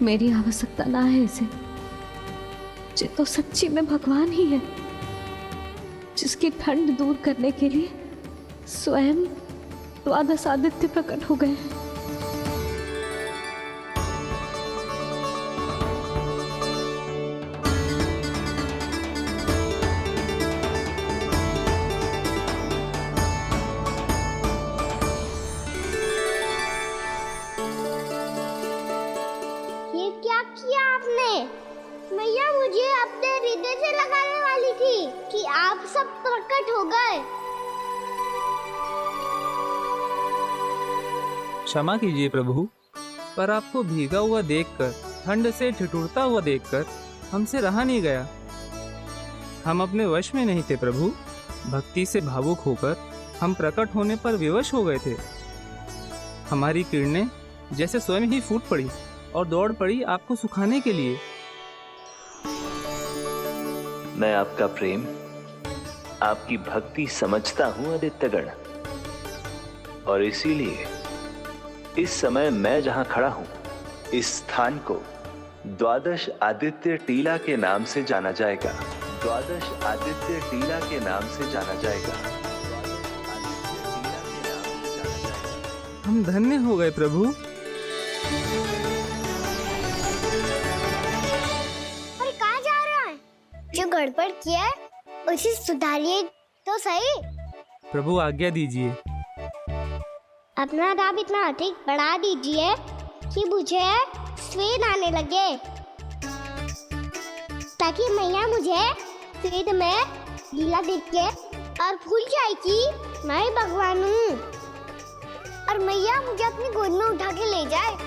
मेरी आवश्यकता ना है इसे। ये तो सच्ची में भगवान ही है, जिसकी ठंड दूर करने के लिए स्वयं द्वादश आदित्य प्रकट हो गए हैं। ये क्या किया आपने? मैया मुझे अपने हृदय से लगाने वाली थी कि आप सब प्रकट हो गए। क्षमा कीजिए प्रभु, पर आपको भीगा हुआ देखकर, ठंड से ठिठुरता हुआ देखकर हमसे रहा नहीं गया। हम अपने वश में नहीं थे प्रभु। भक्ति से भावुक होकर हम प्रकट होने पर विवश हो गए थे। हमारी किरणें जैसे स्वयं ही फूट पड़ी और दौड़ पड़ी आपको सुखाने के लिए। मैं आपका प्रेम, आपकी भक्ति समझता हूं आदित्यगण, और इसीलिए इस समय मैं जहां खड़ा हूं, इस स्थान को द्वादश आदित्य टीला के नाम से जाना जाएगा। द्वादश आदित्य टीला के नाम से जाना जाएगा। हम धन्य हो गए प्रभु। अरे कहाँ जा रहा है? जो गड़बड़ किया है उसे सुधारिए तो सही। प्रभु आज्ञा दीजिए। अपना दाम इतना अधिक बढ़ा दीजिए कि मुझे स्वेद आने लगे, ताकि मैया मुझे स्वेद में लीला देख के और भूल जाए कि मैं भगवान हूँ, और मैया मुझे अपनी गोद में उठा के ले जाए।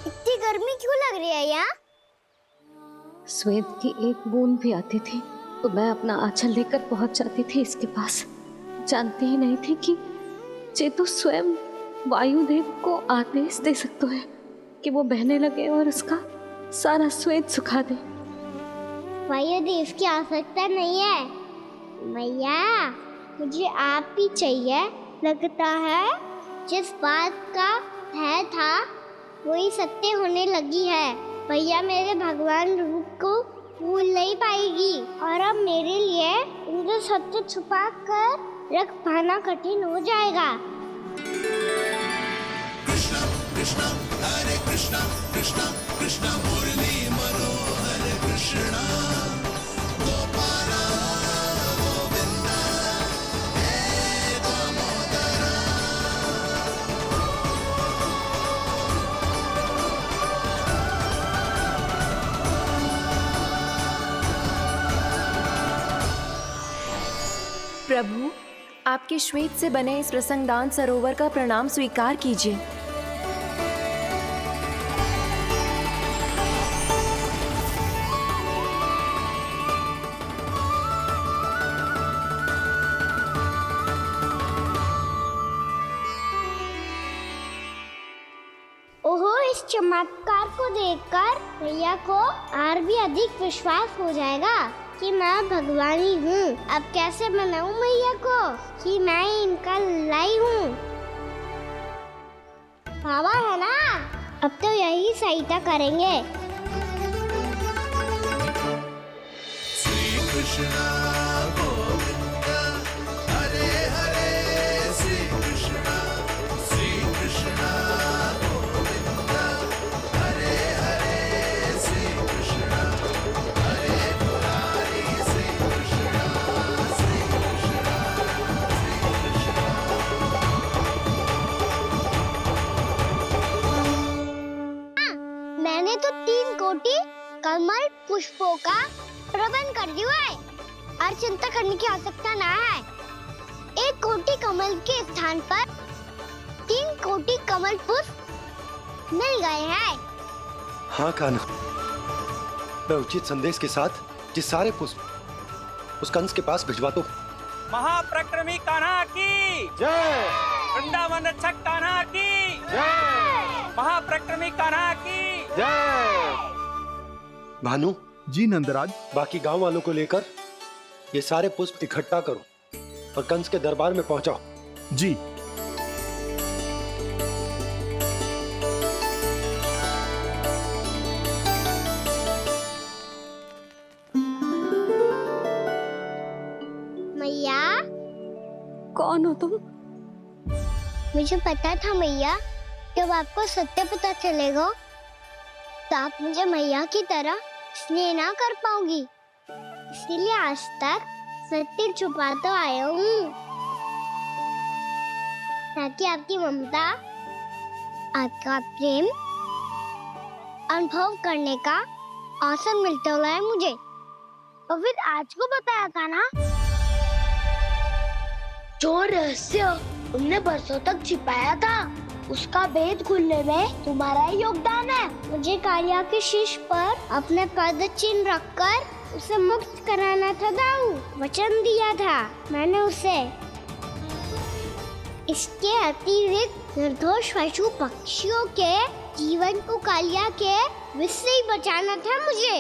इतनी गर्मी क्यों लग रही है यहाँ? श्वेत की एक बूंद भी आती थी तो मैं अपना आंचल लेकर पहुंच जाती थी इसके पास। जानती ही नहीं थी कि चेतु स्वयं वायुदेव को आदेश दे सकता है कि वो बहने लगे और उसका सारा श्वेत सुखा दे। वायुदेव की आवश्यकता नहीं है मैया, मुझे आप ही चाहिए। लगता है जिस बात का भय था वही सत्य होने लगी है। भैया मेरे भगवान रूप को भूल नहीं पाएगी, और अब मेरे लिए उनके सत्य छुपा कर रख पाना कठिन हो जाएगा। कृष्णा कृष्णा हरे कृष्णा कृष्णा कृष्णा मुरली मनोहर कृष्णा गोपाला गोविंदा हे दामोदरा। प्रभु, आपके श्वेत से बने इस प्रसंगदान सरोवर का प्रणाम स्वीकार कीजिए। ओहो, इस चमत्कार को देखकर भैया को और भी अधिक विश्वास हो जाएगा कि मैं भगवानी हूँ। अब कैसे मनाऊं मैया को कि मैं इनका लाई हूँ। बाबा है ना, अब तो यही सहायता करेंगे। श्री कृष्णा गोविंदा हरे हरे श्री कृष्णा गोविंदा हरे हरे श्री कृष्णा हरे मुरारी श्री कृष्णा श्री कृष्णा मैंने तो 3 कोटि कमल पुष्पों का प्रबंध कर दिया है, और चिंता करने की आवश्यकता ना है। 1 कोटि कमल के स्थान पर 3 कोटि कमल पुष्प मिल गए हैं। हाँ कान्हा, मैं उचित संदेश के साथ ये सारे पुष्प उस कंस के पास भिजवाता हूँ। महाप्रक्रमी कान्हा की जय। वृंदावन रक्षक कान्हा की जय। महाप्रक्रमी कान्हा की जय। भानु जी नंदराज। बाकी गांव वालों को लेकर ये सारे पुष्प इकट्ठा करो और कंस के दरबार में पहुंचाओ। जी। मैया, कौन हो तुम? मुझे पता था मैया, जब आपको सत्य पता चलेगा तो आप मुझे मैया की तरह स्नेह ना कर पाओगी, इसलिए आज तक सत्य छुपा तो आया हूँ, ताकि आपकी ममता, आपका प्रेम अनुभव करने का अवसर मिलता रहा है मुझे। और फिर आज को बताया था ना, जो रहस्य तुमने बरसों तक छिपाया था, उसका भेद खुलने में तुम्हारा ही योगदान है। मुझे कालिया के शीश पर अपने पद चिन्ह रखकर उसे मुक्त कराना था दाऊ, वचन दिया था मैंने उसे। इसके अतिरिक्त निर्दोष पशु पक्षियों के जीवन को कालिया के विष से ही बचाना था मुझे।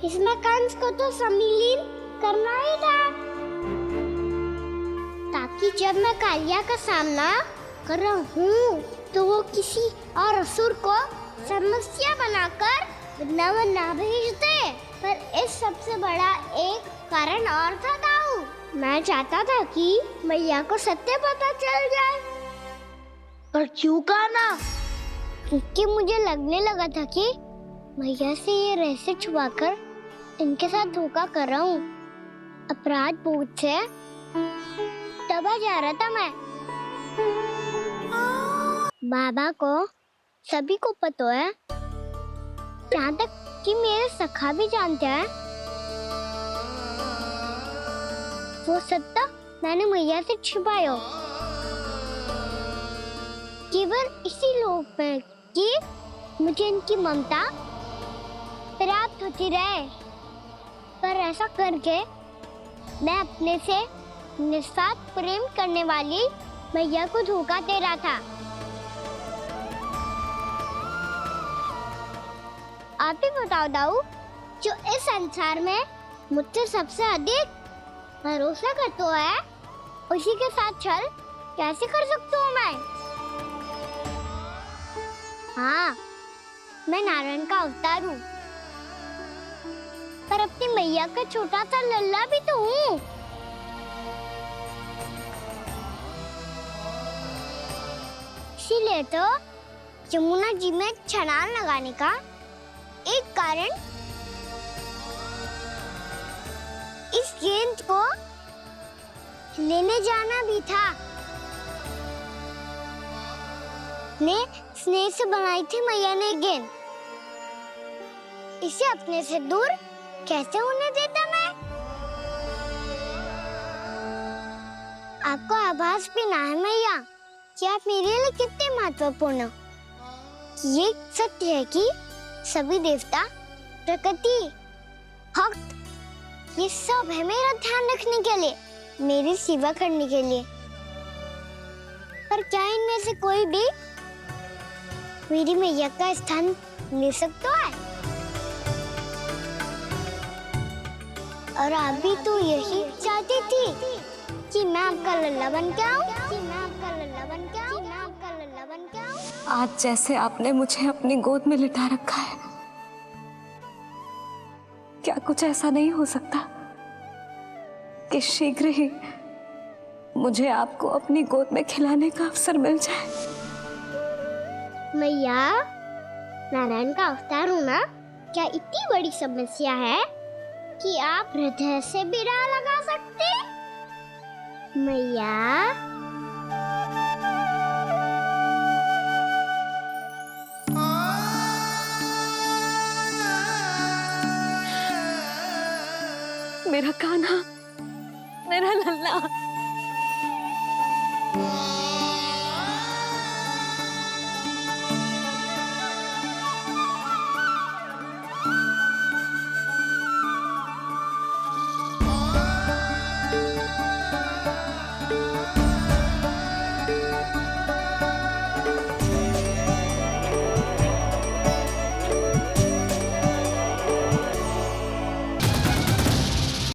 इसमें कंस को तो सम्मिलित करना ही था, ताकि जब मैं कालिया का सामना कर रहा हूँ तो वो किसी और असुर को समस्या बनाकर वृंदावन ना भेज दे। पर इस सबसे बड़ा एक कारण और था दाऊ, मैं चाहता था कि मैया को सत्य पता चल जाए। पर क्यों कहा ना? क्योंकि मुझे लगने लगा था कि मैया से ये रहस्य छुपाकर इनके साथ धोखा कर रहा हूँ। अपराध बोझ से दबा जा रहा था मैं। बाबा को सभी को पता है, यहाँ तक कि मेरे सखा भी जानते हैं। वो सत्ता मैंने मैया से छिपाया केवल इसी लोक में कि मुझे इनकी ममता प्राप्त होती रहे। पर ऐसा करके मैं अपने से निस्वार्थ प्रेम करने वाली मैया को धोखा दे रहा था। आप ही बताओ दाऊ, जो इस संसार में मुझसे सबसे अधिक भरोसा करता है, उसी के साथ छल कैसे कर सकता हूँ मैं? हाँ, मैं नारायण का अवतार हूँ, पर अपनी मैया का छोटा सा लल्ला भी तो हूँ। इसीलिए तो यमुना जी में छलांग लगाने का एक कारण इस गेंद को लेने जाना भी था। ने स्नेह से बनाई थी मैया ने गेंद, इसे अपने से दूर कैसे होने देता मैं? आपको आभास भी ना है मैया कि आप मेरे लिए कितने महत्वपूर्ण हो। ये सत्य है कि सभी देवता, प्रकृति, भक्त, ये सब है मेरा ध्यान रखने के लिए, मेरी सेवा करने के लिए। पर क्या इनमें से कोई भी मेरी मैया का स्थान ले सकता है? और आप भी तो यही चाहती थी कि मैं आपका लल्ला बन के आऊं, कि मैं आपका लल्ला बन के आऊं, कि मैं आपका लल्ला बन के आऊं। आज जैसे आपने मुझे अपनी गोद में लिटा रखा है, क्या कुछ ऐसा नहीं हो सकता कि शीघ्र ही मुझे आपको अपनी गोद में खिलाने का अवसर मिल जाए? मैया, नारायण का अवतार होना क्या इतनी बड़ी समस्या है कि आप हृदय से भी ना लगा सकते? मैया, मेरा कान्हा, मेरा लल्ला।